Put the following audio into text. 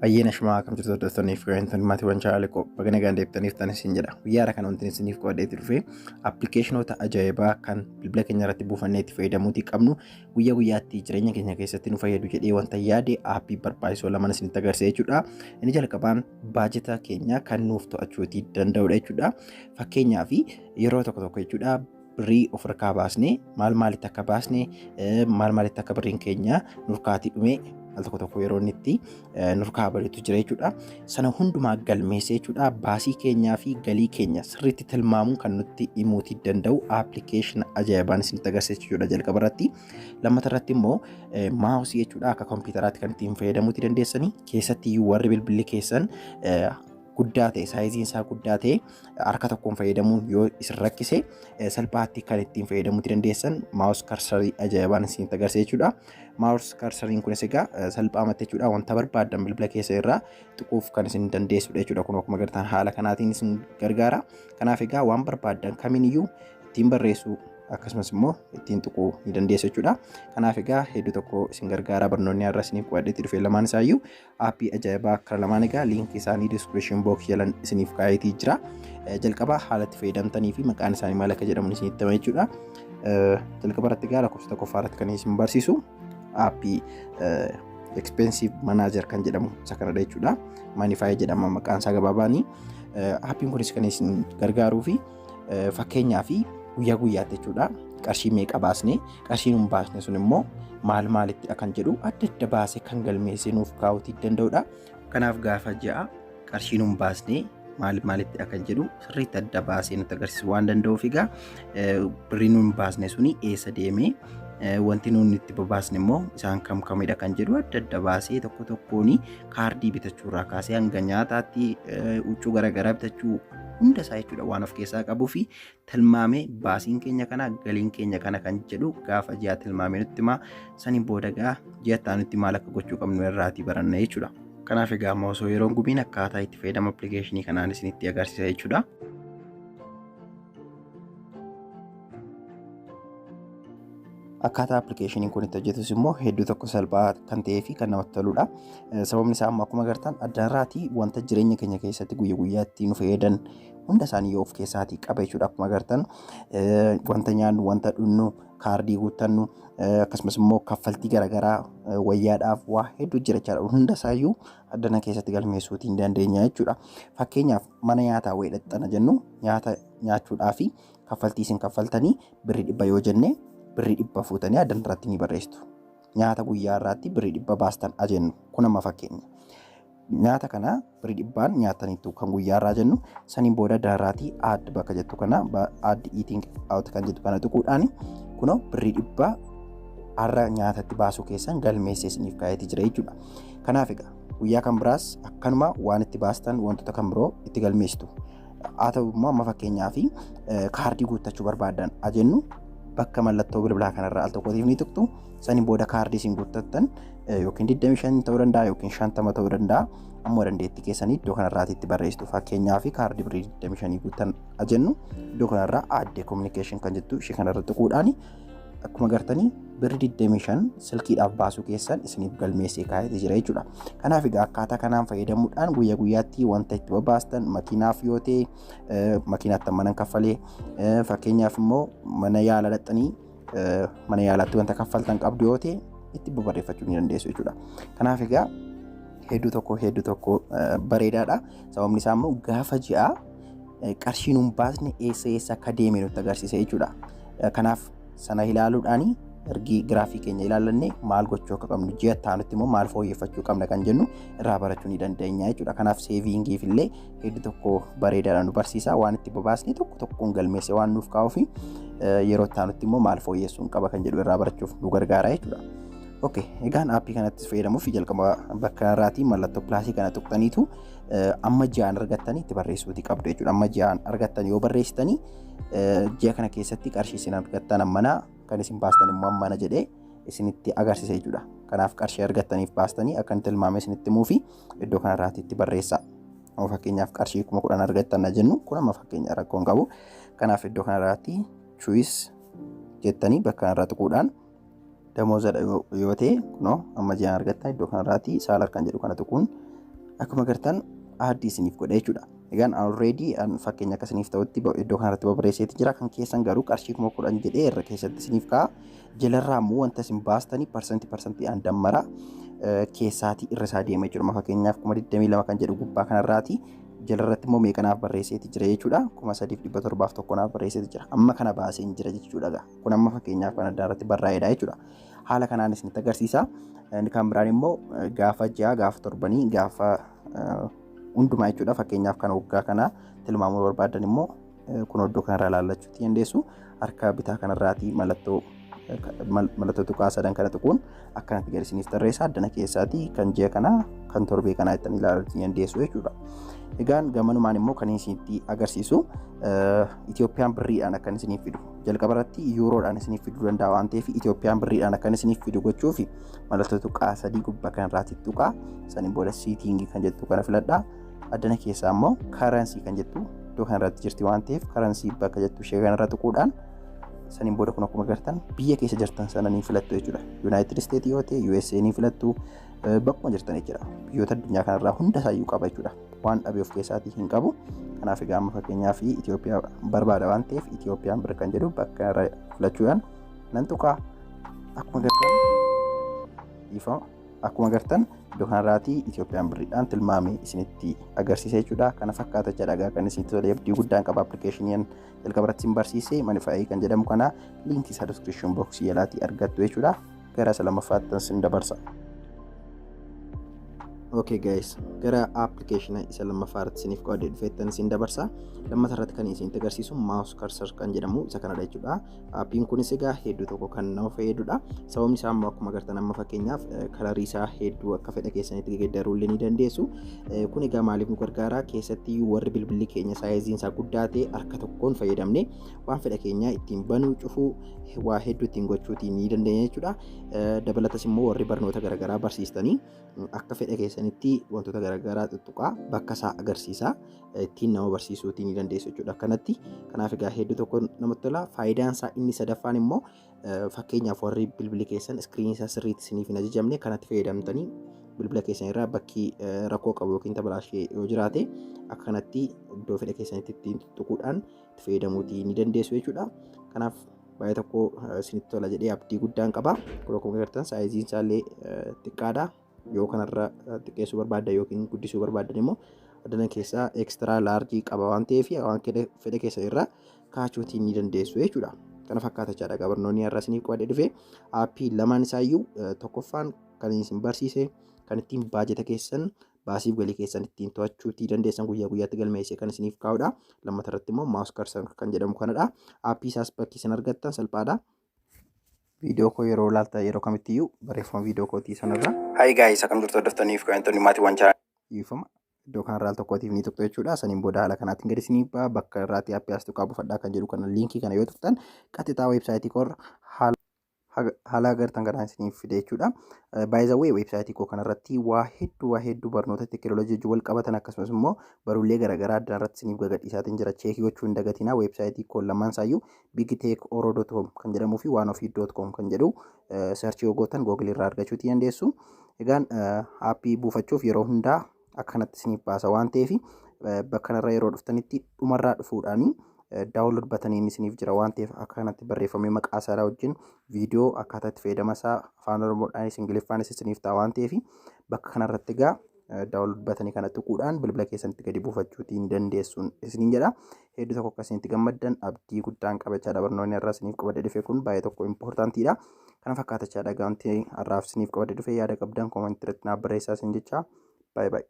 Baay'ee nashmaa akkam jirtu hordoftoonniif gaa'intoonni maatiiwwan chaanaalii baga nagaan deebitaniif tanis hin jedha. Guyyaadha kan wanti isiniif qo'adheetti dhufe appilikeeshinoota ajaa'ibaa kan bilbila keenya irratti buufannee itti fayyadamuutii qabnu guyyaa guyyaatti jireenya keenya keessatti nu fayyadu jedhee wanta yaade aappii barbaachisoo lamaan isinitti agarsiisa jechuudha. Inni jalqabaan baajeta keenya kan nuuf to'achuutii danda'udha jechuudha. Fakkeenyaaf yeroo tokko tokko jechuudha birrii of harkaa baasnee maalitti akka baasne maalitti akka birriin keenya nurkaatii dhume al tokko yeroo inni itti nurkaa bariitu jira jechuudha. Sana hundumaa galmeessee jechuudha baasii keenyaa fi galii keenya sirriitti tilmaamuun kan nutti himuutii danda'u appilikeeshina ajaa'ibaan isinitti agarsiisa jechuudha jalqaba irratti. Lammata irratti immoo maawusii jechuudha akka kompiitaraatti kan ittiin fayyadamuutii dandeessanii keessatti warri bilbilli keessan guddaa ta'e saayiziin isaa guddaa ta'e harka tokkoon fayyadamuun yoo isin rakkise salphaatti kan ittiin fayyadamuutii dandeessan maawus karsarii ajaa'ibaan isinitti agarsiisa jechuudha. Maawus karsariin kunis egaa salphaamatti jechuudha wanta barbaadan bilbila keessa irraa tuquuf kan isin dandeessudha jechuudha. Kun akkuma agartan haala kanaatiin isin gargaara. Kanaaf egaa waan barbaadan kamiiniyyuu ittiin barreessuu akkasumas immoo ittiin tuquu ni dandeessu jechuudha. Kanaaf egaa hedduu tokko isin gargaara barnoonni har'a isiniif qo'adheetti dhufe lamaan isaayyuu aappii ajaa'ibaa kara lamaan egaa liinkii isaanii description box jalan isiniif kaa'eetii jira. Jalqaba haala itti fayyadamtanii fi maqaan isaanii maal akka jedhamu isinitti hima jechuudha. Jalqaba irratti egaa lakkoofsa tokkoffaa irratti kan isin barsiisu aappii expensive manager kan jedhamu isa kanadha jechuudha. Manify jedhama maqaan isaa gabaabaanii. Aappiin kunis kan isin gargaaruu fi fakkeenyaa fi guyyaa guyyaatti jechuudha qarshii meeqa baasne qarshiin hin baasne sun immoo maalitti akan jedhu adda adda baasee kan galmeessee nuuf kaa'uutii danda'udha. Kanaaf gaafa ji'a qarshiin hin baasne maalitti akan jedhu sirriitti adda baasee nutti agarsiisu waan danda'uuf egaa birriin hin baasne suni eessa deemee wanti nuti itti babaasne immoo isaan kamidha kan jedhu adda adda baasee tokko tokkoon kaardii bitachuurraa kaasee hanga nyaataatti huccuu garaagaraa bitachuu hunda isaa jechuudha waan of keessaa qabuu fi tilmaamee baasiin keenya kana galiin keenya kana kan jedhu gaafa ji'a tilmaamee nutti himaa saniin booda egaa ji'attaa nutti maal akka gochuu qabnu irraatii baranna jechuudha. Kanaaf egaa osoo yeroon gubiin akkaataa itti fayyadama appilikeeshinii kanaan isinitti agarsiisa jechuudha. Akkaataa appilikeeshiniin kun itti hojjetus immoo hedduu tokko salphaa kan ta'ee fi kan namatti toludha. Sababni isaa immoo akkuma agartan addanarraatii wanta jireenya keenya keessatti guyyaa guyyaatti nu fayyadan hunda isaanii of keessaatii qaba jechuudha. Akkuma agartan wanta nyaannu, wanta dhugnu, kaardii guuttannu akkasumas immoo kaffaltii garaagaraa wayyaadhaaf waa hedduu jira jechuudha. Hunda isaayyuu addana keessatti galmeessuutii hin dandeenya jechuudha. Fakkeenyaaf mana nyaataa wayii dhaqxana jennu nyaata nyaachuudhaa fi kaffaltii isin kaffaltanii birrii 100 yoo jenne birrii 100 fuutanii addanarratti ni barreessitu. Nyaata guyyaa irraatti birrii 100 baastan ajennu kun amma fakkeenya. Nyaata kana birrii 100 nyaataniitu kan guyyaa irraa jennu saniin booda daraatii add bakka jettu kana add eating out kan jettu kana tuquudhaan kunoo birrii 100 har'a nyaatatti baasuu keessan galmeessee isiniif kaa'eetii jira jechuudha. Kanaaf egaa guyyaa kan biraas akkanuma waan itti baastan wantoota kan biroo itti galmeessitu. Haa ta'u immoo amma fakkeenyaaf kaardii guuttachuu barbaadan ajennu bakka mallattoo bilbilaa kanarraa al tokkotiif ni tuqxu saniin booda kaardii isin guuttattan yookiin 25 ta'uu danda'a yookiin 50 ta'uu danda'a ammoo dandeettii keessanii iddoo kanarraatti itti barreessitu. Fakkeenyaaf kaardii birrii 25 guuttan ajennu iddoo kanarraa addee communication kan jettu ishee kanarra tuquudhaan akkuma agartanii birrii 25 silkiidhaaf baasuu keessan isiniif galmeessee kaa'eetii jira jechuudha. Kanaaf egaa akkaataa kanaan fayyadamuudhaan guyyaa guyyaatti wanta itti babaastan makiinaaf yoo ta'e makiinaatti ammanan kaffalee fakkeenyaaf immoo mana yaala dhaqxanii mana yaalaatti wanta kaffaltan qabdu yoo ta'e itti barreeffachuu ni dandeessu jechuudha. Kanaaf egaa hedduu tokko bareedaadha. Sababni isaa immoo gaafa ji'a qarshiin hin baasne eessa akka deeme nutti agarsiisa jechuudha. Kanaaf sana ilaaluudhaan ergi giraafii keenya ilaallanne maal gochuu akka qabnu ji'a taanutti immoo maal fooyyeffachuu qabna kan jennu irraa barachuu ni dandeenya jechuudha. Kanaaf seeviingiif illee hedduu tokko bareedaadhaan nu barsiisa waan itti babaasne tokko tokkoon galmeesse waan nuuf kaa'uu fi yeroo taanutti immoo maal fooyyessuun qaba kan jedhu irraa barachuuf nu gargaara jechuudha. Okay, egaan aappii kanatti fayyadamuuf jalqaba bakka irraatii mallattoo pilaasii kana tuqxaniitu amma ji'aan argattanii itti barreessuutii qabdu jechuudha. Amma ji'aan argattan yoo barreessitanii ji'a kana keessatti qarshii isin argattan ammanaa kan isin baastan immoo ammana jedhee isinitti agarsiisa jechuudha. Kanaaf qarshii argattaniif baastanii akka inni tilmaame isinitti himuu fi iddoo kanarraatti itti barreessaa. Fakkeenyaaf qarshii 10,000 argattan jennu kun amma fakkeenya rakkoo hin qabu. Kanaaf iddoo kanarraatti choice jettanii bakka kanarraa tuquudhaan damooza yoo ta'e kunoo amma ji'aan argattan iddoo kanarraatti saalar kan jedhu kana tuquun akkuma agartan aaddii isiniif godha jechuudha. Egaan already fakkeenya akka isiniif ta'utti iddoo kanarratti barreesseeti jira. Kan keessan garuu qarshii 10,000 jedhee irra keessatti isiniif ka'a. Jalarraa immoo wanta isin baastanii parsantii aan dammara keessaatii irra isaa deema jechuudha. Fakkeenyaaf 22 kan jedhu gubbaa kanarraati. Jalarratti immoo meeqanaaf barreesseeti jira jechuudha. 3,701 naaf barreesseeti jira. Amma kana baasee jira jechuudha. Kun amma fakkeenyaaf kan addaarratti barraa'edha jechuudha. Haala kanaan isinitti agarsiisa. Kan biraan immoo gaafa 6 gaafa 7 gaafa hundumaa jechuudha. Fakkeenyaaf kan waggaa kana tilmaamuu barbaadan immoo kun iddoo kanarraa ilaallachuu dandeessu. Harka bitaa kanarraati mallattoo tuqaa sadan kana tuquun akkanatti gadi isiniif tarreessa. Addana keessaatii kan ji'a kanaa kan torbee kanaa ittiin ilaaluu dandeessu jechuudha. Egaan gamanumaan immoo kan isinitti agarsiisu Itoophiyaan birriidhaan akka isiniif fidu. Jalqaba irratti yuuroodhaan isiniif fiduu danda'a waan ta'eef Itoophiyaan birriidhaan akka isiniif fidu gochuuf mallattoo tuqaa sadii gubbaa kanarraati tuqaa. Saniin booda siitingii kan jettu kana filadhaa. Addana keessaa immoo karansii kan jettu iddoo kanarratti jirti waan ta'eef karansii bakka jettu ishee kanarra tuquudhaan saniin booda kun akkuma agartan biyya keessa jirtan sana ni filattu jechuudha. Yuunaayitid Isteetii yoo ta'e USA ni filattu bakkuma jirtan jechuudha. Biyyoota addunyaa kanarraa hunda isaayyuu qaba jechuudha. Waan dhabee of keessaatii hin qabu. Kanaaf egaa amma fakkeenyaaf Itoophiyaa barbaada waan ta'eef Itoophiyaan bir kan jedhu bakka irra filachuudhaan nan tuqaa. Akkuma agartan iddoo kanarraati Itoophiyaan birriidhaan tilmaamee isinitti agarsiisa jechuudha. Kana fakkaata jedhagaa kan isinitti tolee abdii guddaan qaba. Appilikeeshiniin jalqaba irratti isin barsiisee Manify kan jedhamu kana liinkii isaa description box jalaatii argattu jechuudha. Gara isa lammaffaatti isin dabarsa. Okay guys, gara application isa lammaffaatti isiniif qoodee dhufeettan isin dabarsa. Lammata irratti kan isinitti agarsiisu mouse cursor kan jedhamu isa kanadha jechuudha. Appiin kunis egaa hedduu tokko kan nama fayyadudha. Sababni isaa immoo akkuma agartan amma fakkeenyaaf kalarii isaa hedduu akka fedha keessanitti geeddaruu illee ni dandeessu. Kun egaa maaliif nu gargaara? Keessatti warri bilbilli keenya saayiziin isaa guddaa ta'e harka tokkoon fayyadamne waan fedha keenya ittiin banuu cufuu waa hedduu ittiin gochuutii ni dandeenya jechuudha. Dabalatas immoo warri barnoota garaagaraa barsiistanii akka fedha keessanitti wantoota garaagaraa tuttuqaa bakka isaa agarsiisa ittiin nama barsiisuutii ni dandeessu jechuudha. Kanatti kanaaf egaa hedduu tokko namatti tola. Faayidaan isaa inni sadaffaan immoo fakkeenyaaf warri bilbilli keessan iskiriinii isaa sirriitti isiniif hin ajajamne kanatti fayyadamtanii bilbila keessan irraa bakki rakkoo qabu yookiin tabalaashee yoo jiraate akka kanatti iddoo fedha keessanitti ittiin tuttuquudhaan itti fayyadamuutii ni dandeessu jechuudha. Kanaaf baay'ee tokko isinitti tola jedhee abdii guddaan qaba. Kun akkuma agartan saayiziin isaallee xiqqaadha. Yoo kanarra xiqqeessuu barbaaddan yookiin guddisuu barbaaddan immoo addana keessaa extra large qaba waan ta'eef waan fedha keessan irraa kaachuutii ni dandeessu jechuudha. Kana fakkaatachaadha barnoonni har'a isiniif qoodee dhufe. Aappii lamaan isaayyuu tokkoffaan kan isin barsiise kan ittiin baajeta keessan baasiif galii keessan ittiin to'achuutii dandeessan guyyaa guyyaatti galmeessee kan isiniif kaa'udha. Lammata irratti immoo mouse cursor kan jedhamu kanadha. Aappii isaas bakki isin argattan salphaadha. Viidiyoo koo yeroo ilaaltan yeroo kamittiyyuu barreeffama viidiyoo kootii sanarra. Hi guys, akkam jirtu hordoftooniif kan maatii waan chaanaalii iddoo kanarraa al tokkootiif ni tuqxu jechuudha. Saniin booda haala kanaatiin gadi isiniif ba'a. Bakka irraatti aappii as tuqaa buufadhaa kan jedhu kana liinkii kana yoo tuqxan qaxxixaa weebsaayitii koorra haala agartan kanaan isiniif fide jechuudha. By the way weebsaayitii koo kanarratti waa hedduu barnoota teekinooloojii wajjin wal qabatan akkasumas immoo baruulee garaagaraa adda irratti isiniif gagadhiisaatiin jira. Cheekii gochuu hin dagatinaa. Weebsaayitii koo lamaan isaayyuu bigtechoro.com kan jedhamuu fi waanofii.com kan jedhu searchii yoo gootan googilii irraa argachuutii dandeessu. Egaan aappii buufachuuf yeroo hundaa akkanatti isiniif baasa waan ta'eef bakka kanarra yeroo dhuftanitti dhumarraa dhufuudhaanii daawunlood bataniin isiniif jira waan ta'eef akkanatti barreeffamee maqaa isaa wajjin viidiyoo akkaataa itti fayyadama isaa afaan oromoodhaanis ingiliffaanis isiniif ta'a waan ta'eef bakka kanarratti egaa daawunlood batanii kana tuquudhaan bilbila keessanitti gadi buufachuutii ni dandeessuun isiniin jedha. Hedduu tokko akkasinitti gammaddan abdii guddaan qabachaadha. Barnoonni har'aa isiniif qabadee dhufe kun baay'ee tokko impoortaantiidha. Kana fakkaatachaadha. Wanti har'aaf isiniif qabadee dhufe yaada qabdan koomentii irratti naaf barreessaa isin jecha. Bye bye.